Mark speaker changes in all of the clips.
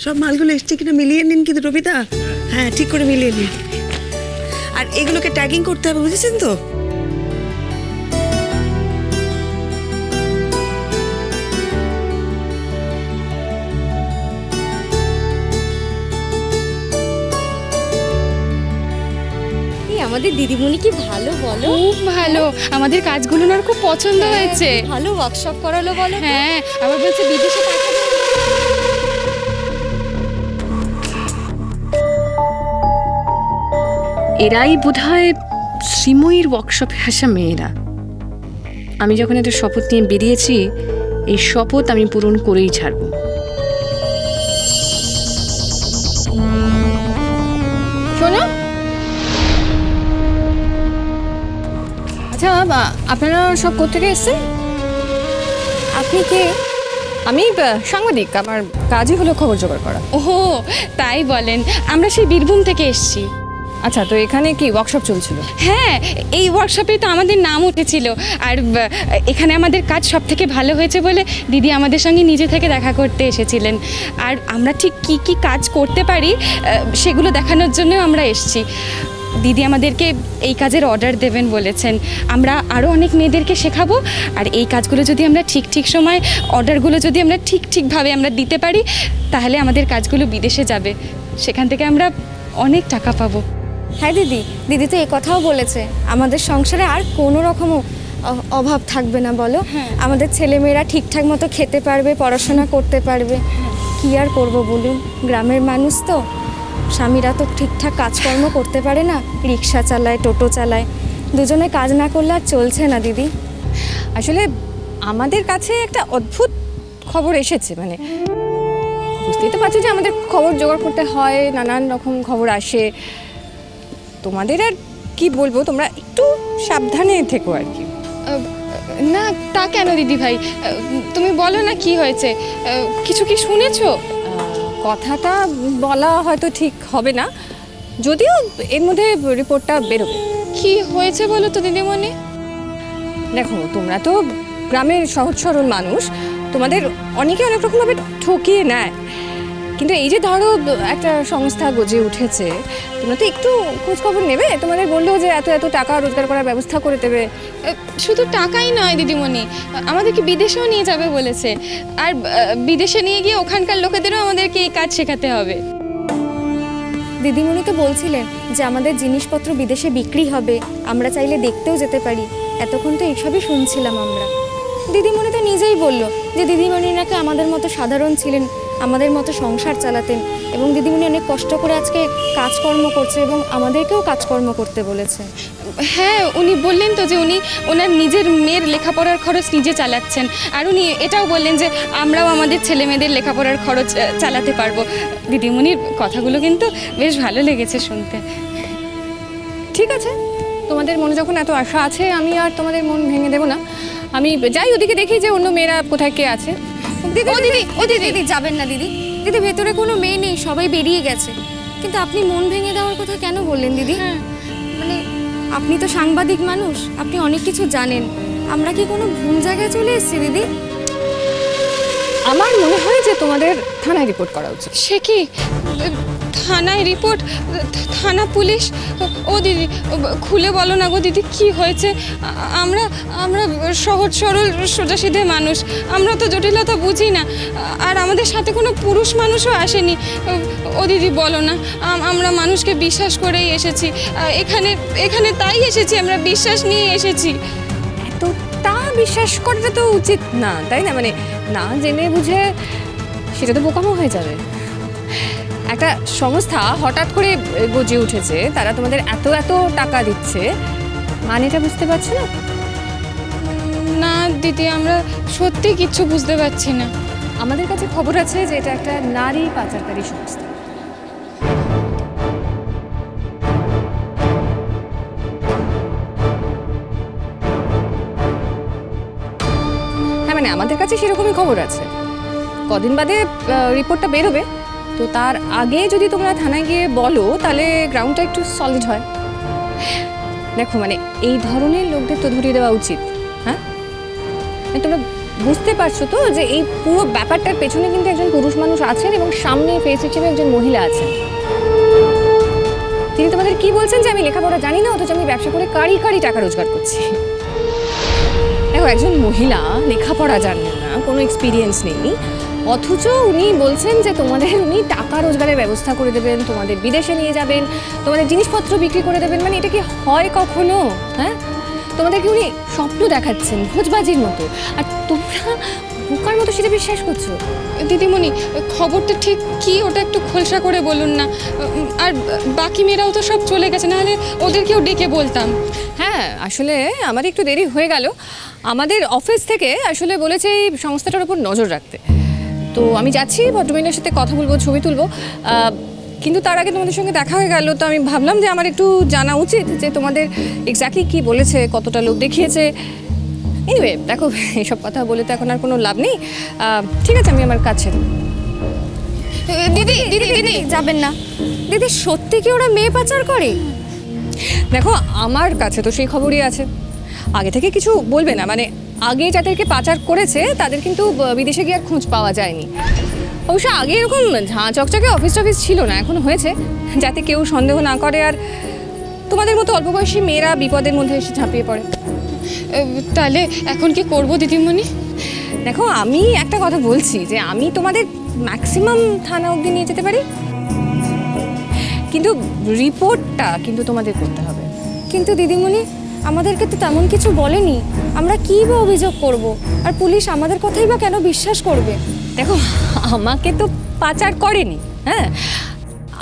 Speaker 1: সব মালগুলো এসছে কিনা মিলিয়ে নিন কিন্তু রবিদা। হ্যাঁ ঠিক করে মিলিয়ে নিন। আর এগুলোকে ট্যাগিং করতে হবে, বুঝেছেন তো?
Speaker 2: আমাদের দিদিমণি কি ভালো বলো,
Speaker 3: খুব ভালো। আমাদের কাজগুলো ওর খুব পছন্দ হয়েছে।
Speaker 2: ভালো ওয়ার্কশপ করালো বলো।
Speaker 3: হ্যাঁ, আবার বলছে বিদেশে পাঠাবে।
Speaker 4: এরাই বোধহয় শ্রীময়ীর ওয়ার্কশপে আসা মেয়েরা। আমি যখন একটা শপথ নিয়ে বেরিয়েছি, এই শপথ আমি পূরণ করেই ছাড়ব।
Speaker 3: শোনো, আচ্ছা আপনারা সব কোত্থেকে এসছেন?
Speaker 2: আপনি কে?
Speaker 4: আমি সাংবাদিক, আমার কাজই হলো খবর জোগাড় করা।
Speaker 3: ওহো, তাই বলেন। আমরা সেই বীরভূম থেকে এসছি।
Speaker 4: আচ্ছা, তো এখানে কি ওয়ার্কশপ চলছিল?
Speaker 3: হ্যাঁ, এই ওয়ার্কশপে তো আমাদের নাম উঠেছিল। আর এখানে আমাদের কাজ সব থেকে ভালো হয়েছে বলে দিদি আমাদের সঙ্গে নিজে থেকে দেখা করতে এসেছিলেন। আর আমরা ঠিক কি কি কাজ করতে পারি সেগুলো দেখানোর জন্যও আমরা এসছি। দিদি আমাদেরকে এই কাজের অর্ডার দেবেন বলেছেন। আমরা আরও অনেক মেয়েদেরকে শেখাবো। আর এই কাজগুলো যদি আমরা ঠিক সময়, অর্ডারগুলো যদি আমরা ঠিকভাবে আমরা দিতে পারি, তাহলে আমাদের কাজগুলো বিদেশে যাবে। সেখান থেকে আমরা অনেক টাকা পাবো।
Speaker 2: হ্যাঁ দিদি, দিদি তো এই কথাও বলেছে আমাদের সংসারে আর কোনো রকম অভাব থাকবে না বলো। আমাদের ছেলেমেয়েরা ঠিকঠাক মতো খেতে পারবে, পড়াশোনা করতে পারবে। কি আর করবো বলুন, গ্রামের মানুষ তো, স্বামীরা তো ঠিকঠাক কাজকর্ম করতে পারে না, রিক্সা চালায়, টোটো চালায়। দুজনে কাজ না করলে আর চলছে না দিদি।
Speaker 4: আসলে আমাদের কাছে একটা অদ্ভুত খবর এসেছে, মানে বুঝতেই তো পারছো যে আমাদের খবর জোগাড় করতে হয়, নানান রকম খবর আসে। তোমাদের আর কি বলবো, তোমরা একটু সাবধানে থেকো আর কি।
Speaker 3: না, তা কেন দিদি ভাই? তুমি বলো না কি হয়েছে, কিছু কি শুনেছো?
Speaker 4: কথাটা বলা হয়তো ঠিক হবে না, যদিও এর মধ্যে রিপোর্টটা বেরোবে।
Speaker 3: কি হয়েছে বলো তো দিদিমণি।
Speaker 4: দেখো, তোমরা তো গ্রামের সহজ সরল মানুষ, তোমাদের অনেকে অনেক রকমভাবে ঠকিয়ে নেয়। কিন্তু এই যে ধরো একটা সংস্থা গজে উঠেছে, তোমরা তো একটু খোঁজখবর নেবে। তোমাদের বললো যে এত টাকা রোজগার করার ব্যবস্থা করে দেবে।
Speaker 3: শুধু টাকাই নয় দিদিমণি, আমাদেরকে বিদেশেও নিয়ে যাবে বলেছে। আর বিদেশে নিয়ে গিয়ে ওখানকার লোকেদেরও আমাদেরকে এই কাজ শেখাতে হবে।
Speaker 2: দিদিমণি তো বলছিলেন যে আমাদের জিনিসপত্র বিদেশে বিক্রি হবে, আমরা চাইলে দেখতেও যেতে পারি। এতক্ষণ তো এইসবই শুনছিলাম আমরা। দিদিমণি তো নিজেই বললো যে দিদিমণি নাকি আমাদের মতো সাধারণ ছিলেন, আমাদের মতো সংসার চালাতেন, এবং দিদিমণি অনেক কষ্ট করে আজকে কাজকর্ম করছে এবং আমাদেরকেও কাজকর্ম করতে বলেছে।
Speaker 3: হ্যাঁ, উনি বললেন তো যে উনি ওনার নিজের মেয়ের লেখাপড়ার খরচ নিজে চালাচ্ছেন। আর উনি এটাও বললেন যে আমরাও আমাদের ছেলে মেয়েদের লেখাপড়ার খরচ চালাতে পারবো। দিদিমণির কথাগুলো কিন্তু বেশ ভালো লেগেছে শুনতে।
Speaker 4: ঠিক আছে, তোমাদের মনে যখন এত আশা আছে, আমি আর তোমাদের মন ভেঙে দেবো না। আমি যাই, ওদিকে দেখি যে অন্য মেয়েরা কোথায় কে আছে।
Speaker 2: দিদি যাবেন না দিদি। দিদি, ভেতরে কোনো মেয়ে নেই, সবাই বেরিয়ে গেছে। কিন্তু আপনি মন ভেঙে দেওয়ার কথা কেন বললেন দিদি? মানে আপনি তো সাংবাদিক মানুষ, আপনি অনেক কিছু জানেন। আমরা কি কোনো ভুল জায়গায় চলে এসেছি দিদি?
Speaker 4: আমার মনে হয় যে তোমাদের থানায় রিপোর্ট করা উচিত।
Speaker 3: সে কি থানায় রিপোর্ট? থানা, পুলিশ? ও দিদি, খুলে বলো না গো দিদি, কি হয়েছে? আমরা সহজ সরল সোজাসিধে মানুষ, আমরা তো জটিলতা বুঝি না। আর আমাদের সাথে কোনো পুরুষ মানুষও আসেনি। ও দিদি বলো না, আমরা মানুষকে বিশ্বাস করেই এসেছি এখানে তাই এসেছি, আমরা বিশ্বাস নিয়ে এসেছি।
Speaker 4: এতটা বিশ্বাস করাটা তো উচিত না, তাই না? মানে না জেনে বুঝে সেটা তো বোকামো হয়ে যাবে। একটা সংস্থা হঠাৎ করে গজে উঠেছে, তারা তোমাদের এত টাকা দিচ্ছে, মানেটা বুঝতে পারছো না?
Speaker 3: না দিদি, আমরা সত্যি কিচ্ছু বুঝতে পারছি না।
Speaker 4: আমাদের কাছে খবর আছে যে এটা একটা নারী পাচারকারী সংস্থা। হ্যাঁ, মানে আমাদের কাছে সেরকমই খবর আছে। কদিন বাদে রিপোর্টটা বেরোবে, তো তার আগে যদি তোমরা থানায় গিয়ে বলো, তাহলে গ্রাউন্ডটা একটু সলিড হয়। দেখো, মানে এই ধরনের লোকদের তো ধরিয়ে দেওয়া উচিত। হ্যাঁ, তোমরা বুঝতে পারছো তো যে এই পুরো ব্যাপারটার পেছনে কিন্তু একজন পুরুষ মানুষ আছেন এবং সামনে ফেস হিসেবে একজন মহিলা আছেন। তিনি তোমাদের কি বলছেন যে আমি লেখাপড়া জানি না, অথচ আমি ব্যবসা করে কারি কারি টাকা রোজগার করছি। দেখো, একজন মহিলা লেখাপড়া জানেন না, কোনো এক্সপিরিয়েন্স নেই, অথচ উনি বলছেন যে তোমাদের উনি টাকা রোজগারের ব্যবস্থা করে দেবেন, তোমাদের বিদেশে নিয়ে যাবেন, তোমাদের জিনিসপত্র বিক্রি করে দেবেন। মানে এটা কি হয় কখনো? হ্যাঁ, তোমাদেরকে উনি স্বপ্ন দেখাচ্ছেন ভোজবাজির মতো, আর তোমরা বোকার মতো সেটা বিশ্বাস করছো।
Speaker 3: দিদিমণি, খবরটা ঠিক কি ওটা একটু খোলসা করে বলুন না। আর বাকি মেয়েরাও তো সব চলে গেছে, নাহলে ওদেরকেও ডেকে বলতাম।
Speaker 4: হ্যাঁ, আসলে আমার একটু দেরি হয়ে গেল। আমাদের অফিস থেকে আসলে বলেছে এই সংস্থাটার উপর নজর রাখতে। তো আমি যাচ্ছি, ভদ্রমহিলার সাথে কথা বলবো, ছবি তুলবো, কিন্তু তার আগে তোমাদের সঙ্গে দেখা হয়ে গেল, তো আমি ভাবলাম যে আমার একটু জানা উচিত যে তোমাদের এক্স্যাক্টলি কী বলেছে, কতটা লোক দেখিয়েছে। এনিওয়ে, দেখো, এইসব কথা বলে তো এখন আর কোনো লাভ নেই। ঠিক আছে, আমি আমার কাজ ছেড়ে।
Speaker 2: দিদি দিদি দিদি যাবেন না দিদি, সত্যি কি ওরা মেয়ে পাচার করে?
Speaker 4: দেখো, আমার কাছে তো সেই খবরই আছে। আগে থেকে কিছু বলবে না, মানে আগে যাদেরকে পাচার করেছে তাদের কিন্তু বিদেশে গিয়ে আর খোঁজ পাওয়া যায়নি। অবশ্য আগে এরকম ঝাঁ চকচকে অফিস টফিস ছিল না, এখন হয়েছে, যাতে কেউ সন্দেহ না করে আর তোমাদের মতো অল্প বয়সী মেয়েরা বিপদের মধ্যে এসে ঝাঁপিয়ে পড়ে।
Speaker 3: তাহলে এখন কি করব দিদিমণি?
Speaker 4: দেখো, আমি একটা কথা বলছি যে আমি তোমাদের ম্যাক্সিমাম থানা অবধি নিয়ে যেতে পারি, কিন্তু রিপোর্টটা কিন্তু তোমাদের করতে হবে।
Speaker 2: কিন্তু দিদিমণি, আমাদেরকে তো তেমন কিছু বলেনি, আমরা কী বা অভিযোগ করব? আর পুলিশ আমাদের কথাই বা কেন বিশ্বাস করবে?
Speaker 4: দেখো, আমাকে তো পাচার করেনি, হ্যাঁ,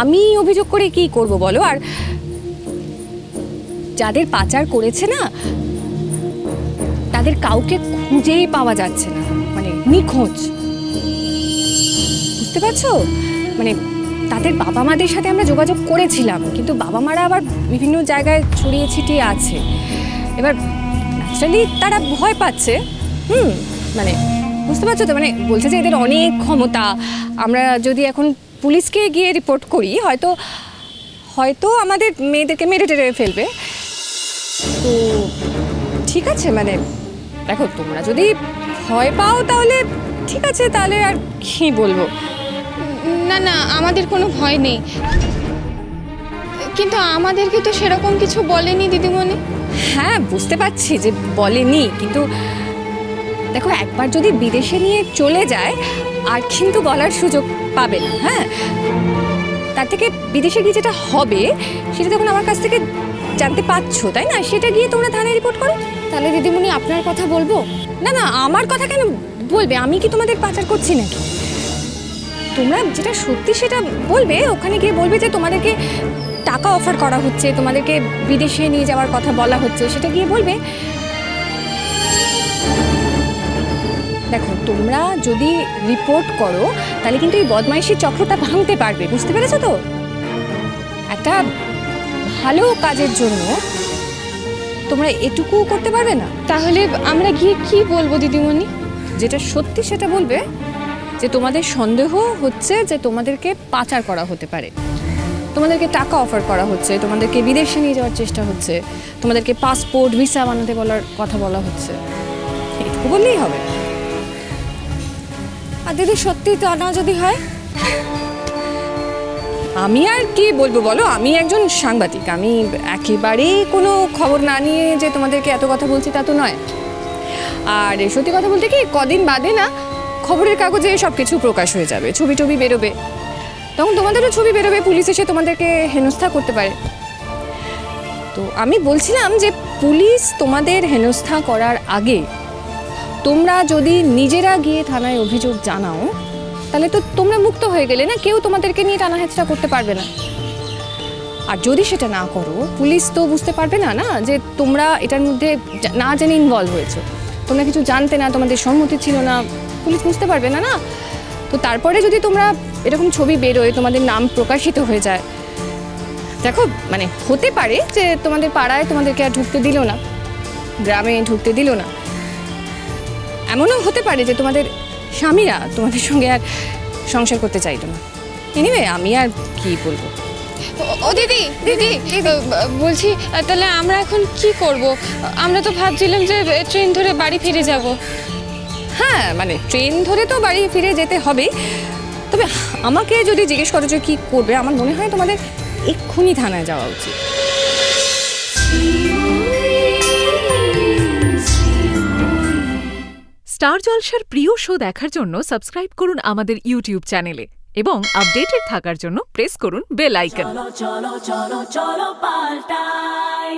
Speaker 4: আমি অভিযোগ করে কি করব বলো? আর যাদের পাচার করেছে না, তাদের কাউকে খুঁজেই পাওয়া যাচ্ছে না, মানে নিখোঁজ। বুঝতে পারছো? মানে তাদের বাবা মাদের সাথে আমরা যোগাযোগ করেছিলাম, কিন্তু বাবা মারা আবার বিভিন্ন জায়গায় ছড়িয়ে ছিটিয়ে আছে। এবার ন্যাচারালি তারা ভয় পাচ্ছে। মানে বুঝতে পারছো তো, মানে বলছে যে এদের অনেক ক্ষমতা, আমরা যদি এখন পুলিশকে গিয়ে রিপোর্ট করি হয়তো হয়তো আমাদের মেয়েদেরকে মেরে টেরে ফেলবে। তো ঠিক আছে, মানে দেখো, তোমরা যদি ভয় পাও তাহলে ঠিক আছে, তাহলে আর কি বলবো।
Speaker 3: না না, আমাদের কোনো ভয় নেই, কিন্তু আমাদেরকে তো সেরকম কিছু বলেনি দিদিমণি।
Speaker 4: হ্যাঁ, বুঝতে পারছি যে বলেনি, কিন্তু দেখো, একবার যদি বিদেশে নিয়ে চলে যায় আর কিন্তু বলার সুযোগ পাবে না। হ্যাঁ, তার থেকে বিদেশে গিয়ে যেটা হবে সেটা তখন আমার কাছ থেকে জানতে পারছো, তাই না? সেটা গিয়ে তোমরা থানায় রিপোর্ট করো।
Speaker 2: তাহলে দিদিমণি আপনার কথা বলবো?
Speaker 4: না না, আমার কথা কেন বলবে? আমি কি তোমাদের পাচার করছি নাকি? তোমরা যেটা সত্যি সেটা বলবে, ওখানে গিয়ে বলবে যে তোমাদেরকে টাকা অফার করা হচ্ছে, তোমাদেরকে বিদেশে নিয়ে যাওয়ার কথা বলা হচ্ছে, সেটা গিয়ে বলবে। দেখো, তোমরা যদি রিপোর্ট করো তাহলে কিন্তু এই বদমাইশির চক্রটা ভাঙতে পারবে, বুঝতে পেরেছো তো? একটা ভালো কাজের জন্য তোমরা এটুকু করতে পারবে না?
Speaker 3: তাহলে আমরা গিয়ে কি বলবো দিদিমণি?
Speaker 4: যেটা সত্যি সেটা বলবে, যে তোমাদের সন্দেহ হচ্ছে যে তোমাদেরকে পাচার করা হতে পারে, তোমাদেরকে টাকা অফার করা হচ্ছে, তোমাদেরকে বিদেশে নিয়ে যাওয়ার চেষ্টা হচ্ছে, তোমাদেরকে পাসপোর্ট ভিসা বানাতে বলার কথা বলা হচ্ছে, এটুকু বললেই হবে।
Speaker 2: আর দিদি সত্যি তা না যদি হয়?
Speaker 4: আমি আর কি বলবো বলো, আমি একজন সাংবাদিক, আমি একেবারেই কোনো খবর না নিয়ে যে তোমাদেরকে এত কথা বলছি তা তো নয়। আর সত্যি কথা বলতে কি, কদিন বাদে না খবরের কাগজে সব কিছু প্রকাশ হয়ে যাবে, ছবি টবি বেরোবে, তখন তোমাদেরও ছবি বেরোবে, পুলিশ এসে তোমাদেরকে হেনস্থা করতে পারে। তো আমি বলছিলাম যে পুলিশ তোমাদের হেনস্থা করার আগে তোমরা যদি নিজেরা গিয়ে থানায় অভিযোগ জানাও তাহলে তো তোমরা মুক্ত হয়ে গেলে না, কেউ তোমাদেরকে নিয়ে টানা হেঁচড়া করতে পারবে না। আর যদি সেটা না করো, পুলিশ তো বুঝতে পারবে না না যে তোমরা এটার মধ্যে না জেনে ইনভলভ হয়েছো, তোমরা কিছু জানতে না, তোমাদের সম্মতি ছিল না, পুলিশ বুঝতে পারবে না না। তো তারপরে যদি তোমরা এরকম ছবি বেরোয়, তোমাদের নাম প্রকাশিত হয়ে যায়, দেখো, মানে হতে পারে যে তোমাদের পাড়ায় তোমাদেরকে আর ঢুকতে দিল না, গ্রামে ঢুকতে দিল না, এমনও হতে পারে যে তোমাদের স্বামীরা তোমাদের সঙ্গে আর সংসার করতে চাইতো না। এনিওয়ে, আমি আর কি বলবো।
Speaker 3: ও দিদি দিদি, বলছি তাহলে আমরা এখন কি করব? আমরা তো ভাবছিলাম যে ট্রেন ধরে বাড়ি ফিরে যাব।
Speaker 4: হ্যাঁ মানে ট্রেন ধরে তো বাড়ি ফিরে যেতে হবে, তবে আমাকে যদি জিজ্ঞেস করো যে কী করবে, আমার মনে হয় তোমাদের এক্ষুনি থানায় যাওয়া উচিত।
Speaker 5: স্টার জলসার প্রিয় শো দেখার জন্য সাবস্ক্রাইব করুন আমাদের ইউটিউব চ্যানেলে এবং আপডেটেড থাকার জন্য প্রেস করুন বেল আইকন।
Speaker 6: চলো চলো চলো চলো পাল্টাই।